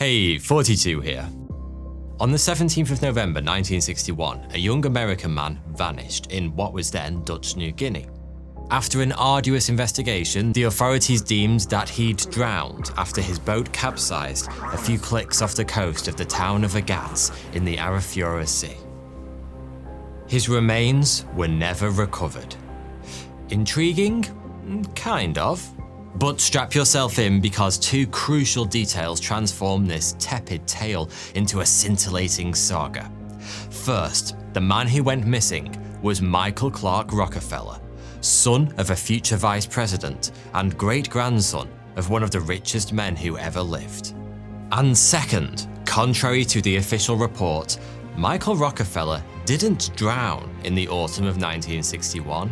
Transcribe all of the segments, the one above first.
Hey, 42 here. On the 17th of November 1961, a young American man vanished in what was then Dutch New Guinea. After an arduous investigation, the authorities deemed that he'd drowned after his boat capsized a few clicks off the coast of the town of Agatz in the Arafura Sea. His remains were never recovered. Intriguing? Kind of. But strap yourself in because two crucial details transform this tepid tale into a scintillating saga. First, the man who went missing was Michael Clark Rockefeller, son of a future vice president and great-grandson of one of the richest men who ever lived. And second, contrary to the official report, Michael Rockefeller didn't drown in the autumn of 1961.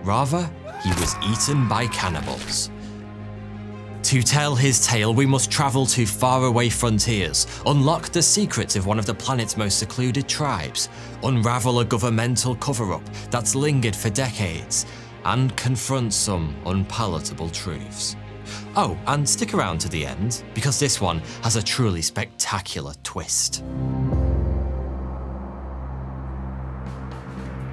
Rather, he was eaten by cannibals. To tell his tale, we must travel to faraway frontiers, unlock the secrets of one of the planet's most secluded tribes, unravel a governmental cover-up that's lingered for decades, and confront some unpalatable truths. Oh, and stick around to the end, because this one has a truly spectacular twist.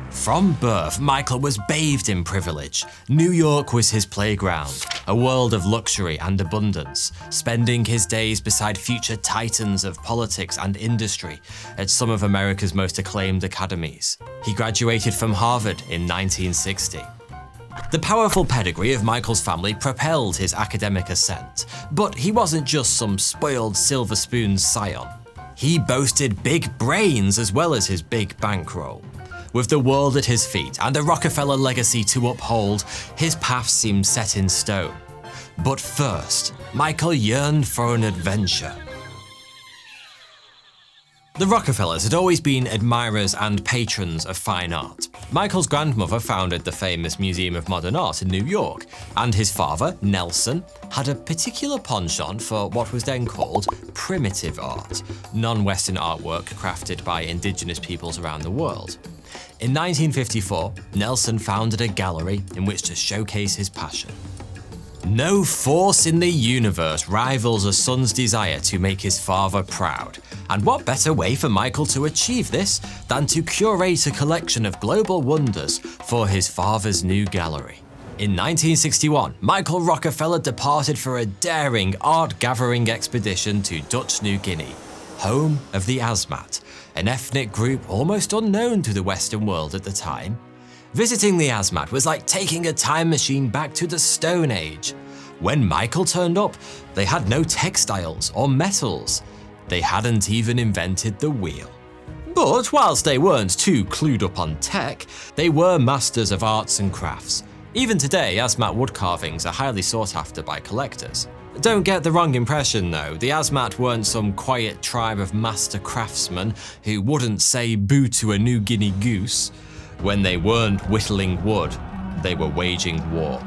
From birth, Michael was bathed in privilege. New York was his playground, a world of luxury and abundance, spending his days beside future titans of politics and industry at some of America's most acclaimed academies. He graduated from Harvard in 1960. The powerful pedigree of Michael's family propelled his academic ascent, but he wasn't just some spoiled silver spoon scion. He boasted big brains as well as his big bankroll. With the world at his feet and a Rockefeller legacy to uphold, his path seemed set in stone. But first, Michael yearned for an adventure. The Rockefellers had always been admirers and patrons of fine art. Michael's grandmother founded the famous Museum of Modern Art in New York, and his father, Nelson, had a particular penchant for what was then called primitive art, non-Western artwork crafted by indigenous peoples around the world. In 1954, Nelson founded a gallery in which to showcase his passion. No force in the universe rivals a son's desire to make his father proud. And what better way for Michael to achieve this than to curate a collection of global wonders for his father's new gallery? In 1961, Michael Rockefeller departed for a daring art-gathering expedition to Dutch New Guinea, home of the Asmat, an ethnic group almost unknown to the Western world at the time. Visiting the Asmat was like taking a time machine back to the Stone Age. When Michael turned up, they had no textiles or metals. They hadn't even invented the wheel. But whilst they weren't too clued up on tech, they were masters of arts and crafts. Even today, Asmat wood carvings are highly sought after by collectors. Don't get the wrong impression though, the Asmat weren't some quiet tribe of master craftsmen who wouldn't say boo to a New Guinea goose. When they weren't whittling wood, they were waging war.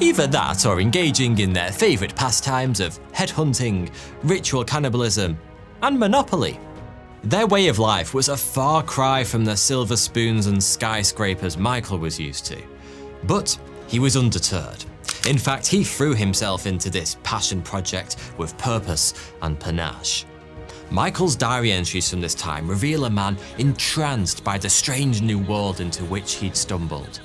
Either that or engaging in their favourite pastimes of headhunting, ritual cannibalism, and monopoly. Their way of life was a far cry from the silver spoons and skyscrapers Michael was used to. But he was undeterred. In fact, he threw himself into this passion project with purpose and panache. Michael's diary entries from this time reveal a man entranced by the strange new world into which he'd stumbled.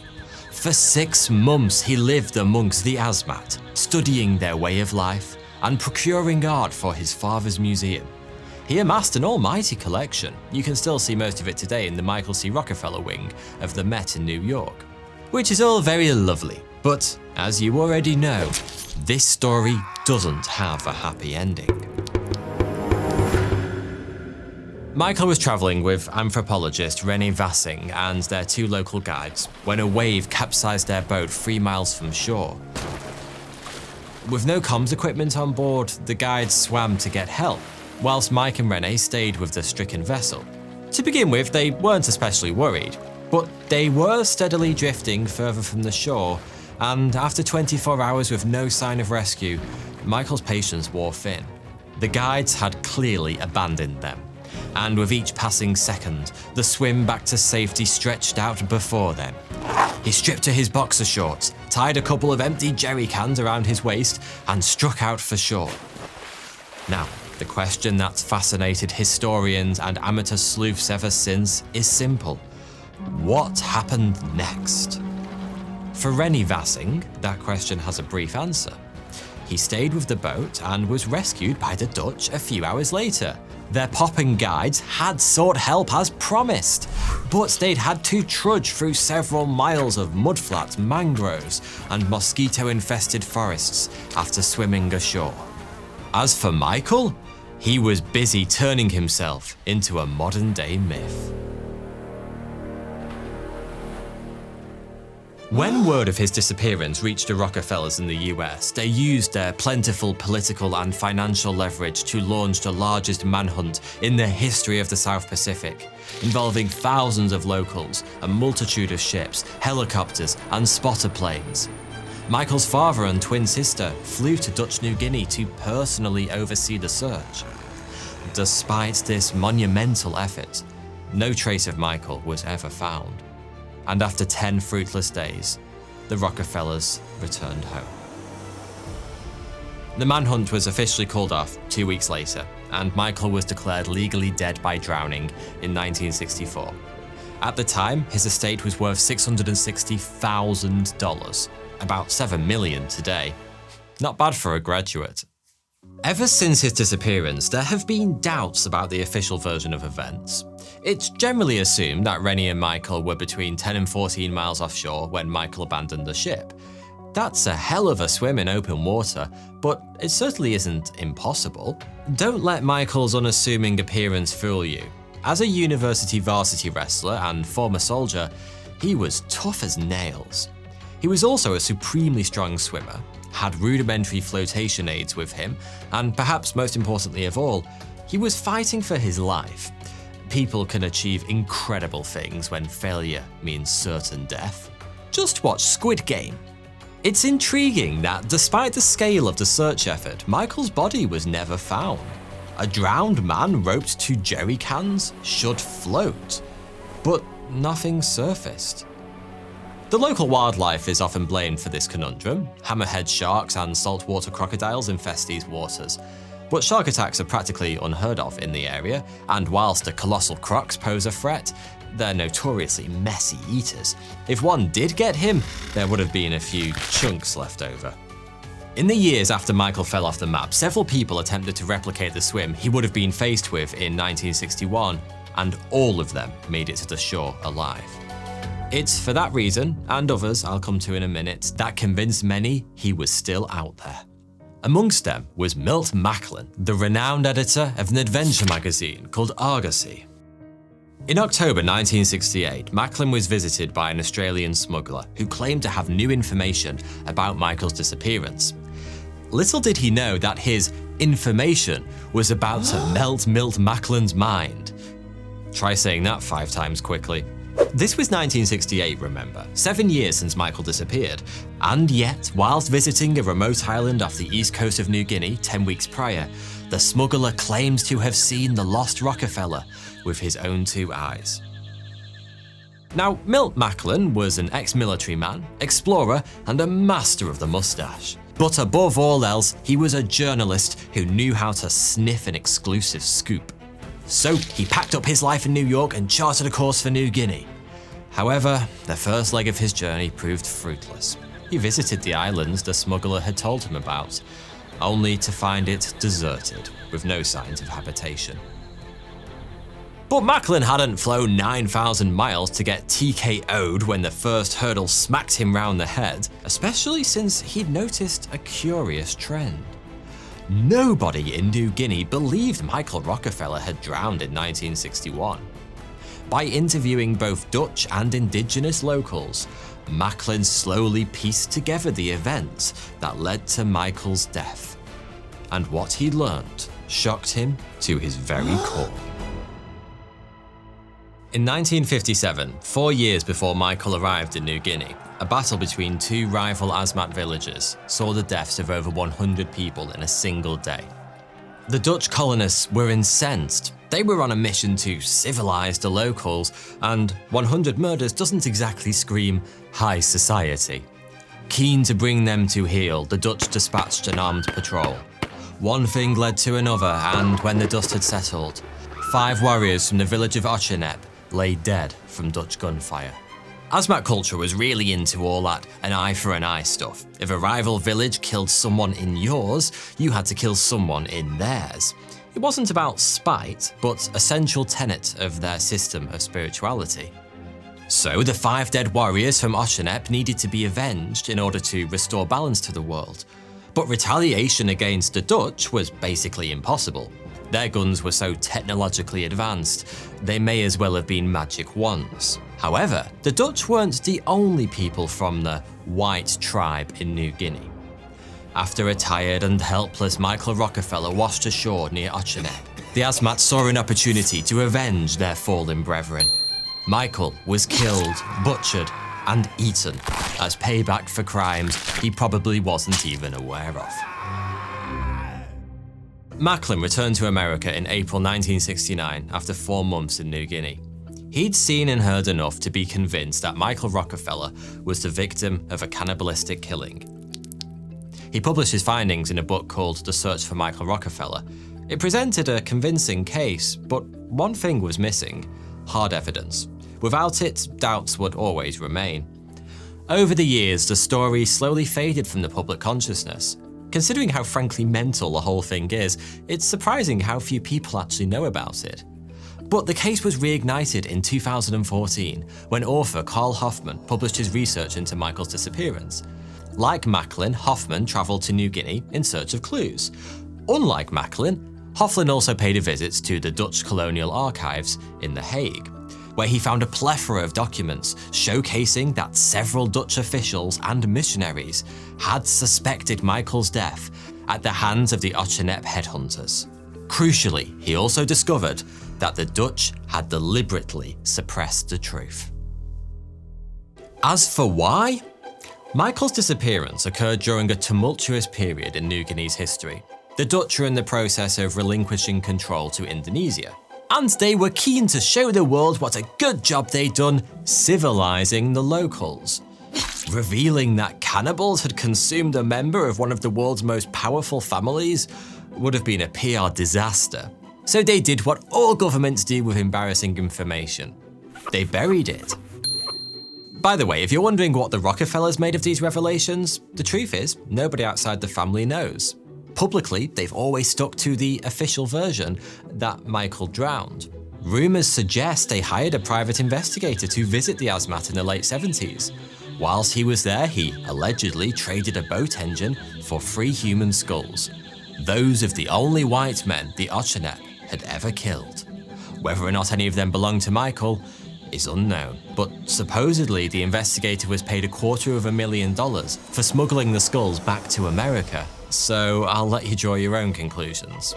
For 6 months he lived amongst the Asmat, studying their way of life and procuring art for his father's museum. He amassed an almighty collection. You can still see most of it today in the Michael C. Rockefeller wing of the Met in New York. Which is all very lovely, but as you already know, this story doesn't have a happy ending. Michael was travelling with anthropologist René Vassing and their 2 local guides when a wave capsized their boat 3 miles from shore. With no comms equipment on board, the guides swam to get help, whilst Mike and René stayed with the stricken vessel. To begin with, they weren't especially worried, but they were steadily drifting further from the shore, and after 24 hours with no sign of rescue, Michael's patience wore thin. The guides had clearly abandoned them, and with each passing second, the swim back to safety stretched out before them. He stripped to his boxer shorts, tied a couple of empty jerry cans around his waist, and struck out for shore. Now, The question that's fascinated historians and amateur sleuths ever since is simple. What happened next? For Rennie Vassing, that question has a brief answer. He stayed with the boat and was rescued by the Dutch a few hours later. Their popping guides had sought help as promised, but they'd had to trudge through several miles of mudflats, mangroves, and mosquito-infested forests after swimming ashore. As for Michael, he was busy turning himself into a modern-day myth. When word of his disappearance reached the Rockefellers in the US, they used their plentiful political and financial leverage to launch the largest manhunt in the history of the South Pacific, involving thousands of locals, a multitude of ships, helicopters, and spotter planes. Michael's father and twin sister flew to Dutch New Guinea to personally oversee the search. Despite this monumental effort, no trace of Michael was ever found. And after 10 fruitless days, the Rockefellers returned home. The manhunt was officially called off 2 weeks later, and Michael was declared legally dead by drowning in 1964. At the time, his estate was worth $660,000, about $7 million today. Not bad for a graduate. Ever since his disappearance, there have been doubts about the official version of events. It's generally assumed that Rennie and Michael were between 10 and 14 miles offshore when Michael abandoned the ship. That's a hell of a swim in open water, but it certainly isn't impossible. Don't let Michael's unassuming appearance fool you. As a university varsity wrestler and former soldier, he was tough as nails. He was also a supremely strong swimmer, had rudimentary flotation aids with him, and perhaps most importantly of all, he was fighting for his life. People can achieve incredible things when failure means certain death. Just watch Squid Game. It's intriguing that despite the scale of the search effort, Michael's body was never found. A drowned man roped to jerry cans should float, but nothing surfaced. The local wildlife is often blamed for this conundrum. Hammerhead sharks and saltwater crocodiles infest these waters. But shark attacks are practically unheard of in the area, and whilst the colossal crocs pose a threat, they're notoriously messy eaters. If one did get him, there would have been a few chunks left over. In the years after Michael fell off the map, several people attempted to replicate the swim he would have been faced with in 1961, and all of them made it to the shore alive. It's for that reason, and others I'll come to in a minute, that convinced many he was still out there. Amongst them was Milt Macklin, the renowned editor of an adventure magazine called Argosy. In October 1968, Macklin was visited by an Australian smuggler who claimed to have new information about Michael's disappearance. Little did he know that his information was about to melt Milt Macklin's mind. Try saying that 5 times quickly. This was 1968, remember, 7 years since Michael disappeared, and yet, whilst visiting a remote island off the east coast of New Guinea 10 weeks prior, the smuggler claims to have seen the lost Rockefeller with his own 2 eyes. Now, Milt Macklin was an ex-military man, explorer, and a master of the mustache. But above all else, he was a journalist who knew how to sniff an exclusive scoop. So he packed up his life in New York and charted a course for New Guinea. However, the first leg of his journey proved fruitless. He visited the islands the smuggler had told him about, only to find it deserted, with no signs of habitation. But Macklin hadn't flown 9,000 miles to get TKO'd when the first hurdle smacked him round the head, especially since he'd noticed a curious trend. Nobody in New Guinea believed Michael Rockefeller had drowned in 1961. By interviewing both Dutch and indigenous locals, Macklin slowly pieced together the events that led to Michael's death. And what he learned shocked him to his very core. In 1957, 4 years before Michael arrived in New Guinea, a battle between 2 rival Asmat villages saw the deaths of over 100 people in a single day. The Dutch colonists were incensed. They were on a mission to civilize the locals, and 100 murders doesn't exactly scream high society. Keen to bring them to heel, the Dutch dispatched an armed patrol. One thing led to another, and when the dust had settled, 5 warriors from the village of Ochenep lay dead from Dutch gunfire. Asmat culture was really into all that an eye for an eye stuff. If a rival village killed someone in yours, you had to kill someone in theirs. It wasn't about spite, but a central tenet of their system of spirituality. So the 5 dead warriors from Ochenep needed to be avenged in order to restore balance to the world. But retaliation against the Dutch was basically impossible. Their guns were so technologically advanced, they may as well have been magic wands. However, the Dutch weren't the only people from the white tribe in New Guinea. After a tired and helpless Michael Rockefeller washed ashore near Ochenep, the Asmat saw an opportunity to avenge their fallen brethren. Michael was killed, butchered, and eaten as payback for crimes he probably wasn't even aware of. Macklin returned to America in April 1969 after 4 months in New Guinea. He'd seen and heard enough to be convinced that Michael Rockefeller was the victim of a cannibalistic killing. He published his findings in a book called The Search for Michael Rockefeller. It presented a convincing case, but one thing was missing: hard evidence. Without it, doubts would always remain. Over the years, the story slowly faded from the public consciousness. Considering how frankly mental the whole thing is, it's surprising how few people actually know about it. But the case was reignited in 2014 when author Carl Hoffman published his research into Michael's disappearance. Like Macklin, Hoffman travelled to New Guinea in search of clues. Unlike Macklin, Hoffman also paid a visit to the Dutch colonial archives in The Hague, where he found a plethora of documents showcasing that several Dutch officials and missionaries had suspected Michael's death at the hands of the Ochenep headhunters. Crucially, he also discovered that the Dutch had deliberately suppressed the truth. As for why? Michael's disappearance occurred during a tumultuous period in New Guinea's history. The Dutch were in the process of relinquishing control to Indonesia, and they were keen to show the world what a good job they'd done civilizing the locals. Revealing that cannibals had consumed a member of one of the world's most powerful families would have been a PR disaster. So they did what all governments do with embarrassing information. They buried it. By the way, if you're wondering what the Rockefellers made of these revelations, the truth is, nobody outside the family knows. Publicly, they've always stuck to the official version that Michael drowned. Rumours suggest they hired a private investigator to visit the Asmat in the late 70s. Whilst he was there, he allegedly traded a boat engine for 3 human skulls, those of the only white men the Ochenep had ever killed. Whether or not any of them belonged to Michael is unknown, but supposedly the investigator was paid $250,000 for smuggling the skulls back to America. So I'll let you draw your own conclusions.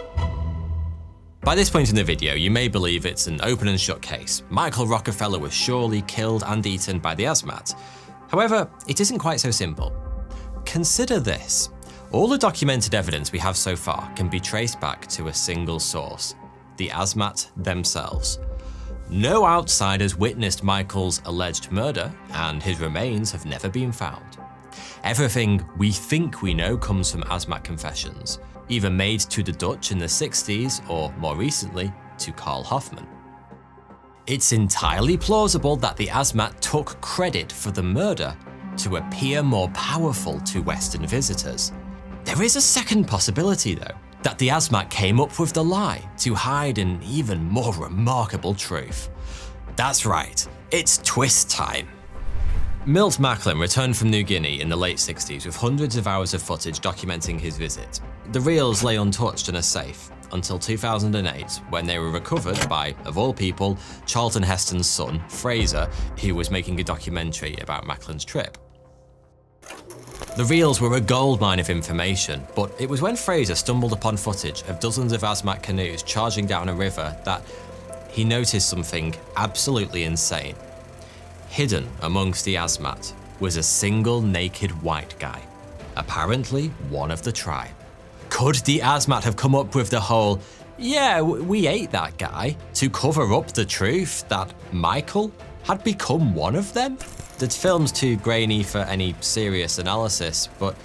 By this point in the video, you may believe it's an open and shut case. Michael Rockefeller was surely killed and eaten by the Asmat. However, it isn't quite so simple. Consider this. All the documented evidence we have so far can be traced back to a single source: the Asmat themselves. No outsiders witnessed Michael's alleged murder, and his remains have never been found. Everything we think we know comes from Asmat confessions, either made to the Dutch in the 60s or, more recently, to Carl Hoffman. It's entirely plausible that the Asmat took credit for the murder to appear more powerful to Western visitors. There is a second possibility, though, that the Asmat came up with the lie to hide an even more remarkable truth. That's right, it's twist time. Milt Macklin returned from New Guinea in the late 60s with hundreds of hours of footage documenting his visit. The reels lay untouched in a safe until 2008, when they were recovered by, of all people, Charlton Heston's son, Fraser, who was making a documentary about Macklin's trip. The reels were a goldmine of information, but it was when Fraser stumbled upon footage of dozens of Asmat canoes charging down a river that he noticed something absolutely insane. Hidden amongst the Asmat was a single naked white guy, apparently one of the tribe. Could the Asmat have come up with the whole, "Yeah, we ate that guy," to cover up the truth that Michael had become one of them? The film's too grainy for any serious analysis, but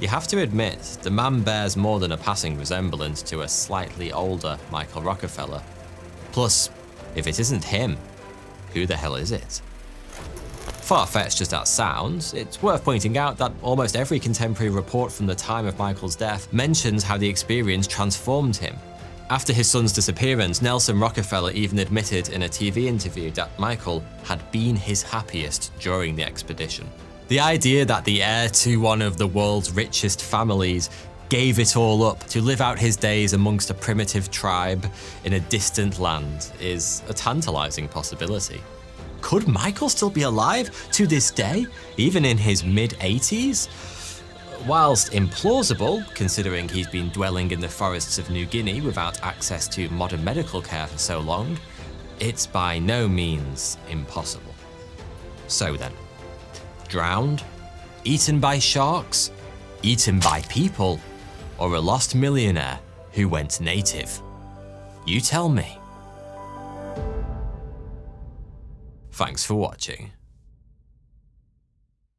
You have to admit, the man bears more than a passing resemblance to a slightly older Michael Rockefeller. Plus, if it isn't him, who the hell is it? Far-fetched as that sounds, it's worth pointing out that almost every contemporary report from the time of Michael's death mentions how the experience transformed him. After his son's disappearance, Nelson Rockefeller even admitted in a TV interview that Michael had been his happiest during the expedition. The idea that the heir to one of the world's richest families gave it all up to live out his days amongst a primitive tribe in a distant land is a tantalizing possibility. Could Michael still be alive to this day, even in his mid-80s? Whilst implausible, considering he's been dwelling in the forests of New Guinea without access to modern medical care for so long, it's by no means impossible. So then, drowned? Eaten by sharks? Eaten by people? Or a lost millionaire who went native? You tell me. Thanks for watching.